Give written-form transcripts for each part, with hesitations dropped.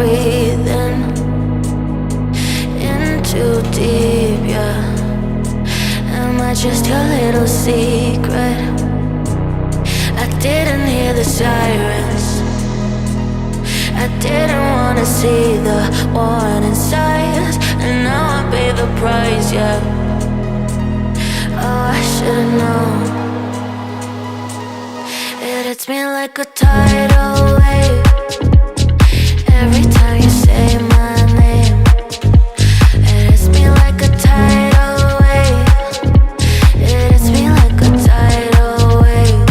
breathing in too deep, yeah. Am I just your little secret? I didn't hear the sirens, I didn't wanna see the warning signs, and now I pay the price, yeah. Oh, I should've known. It hits me like a tidal wave every time you say my name. It hits me like a tidal wave. It hits me like a tidal wave.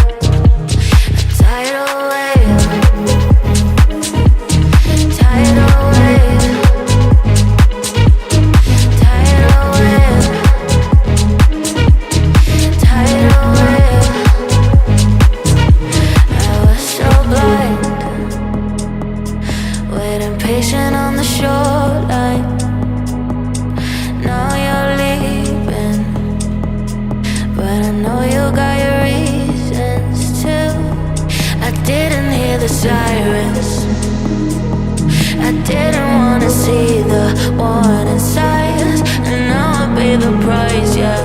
A tidal wave. Tidal wave. Tidal wave. Tidal wave. I was so blind, waiting patient on the shoreline. Now you're leaving, but I know you got your reasons too. I didn't hear the sirens, I didn't wanna see the warning signs, and now I pay the price, yeah.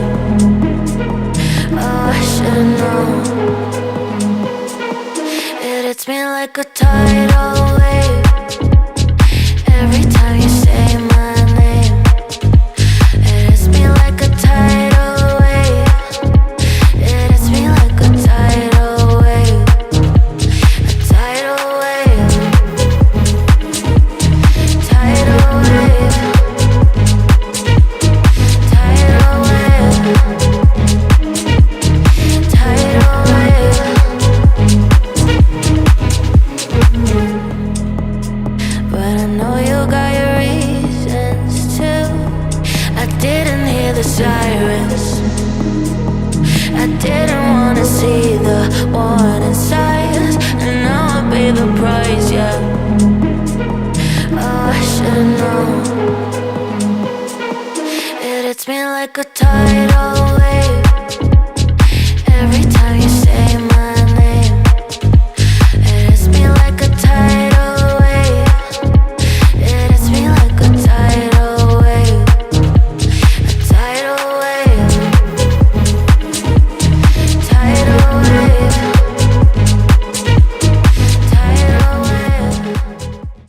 Oh, I should've known. It hits me like a tidal wave every time you say my name. It hits me like a tidal wave. It hits me like a tidal wave. A tidal wave. Tidal wave. Tidal wave. Tidal wave. But I know you got your reasons too. I didn't hear the sirens, I didn't wanna see the warning signs, and now I pay the price, yeah. Oh, I should've known. It hits me like a tidal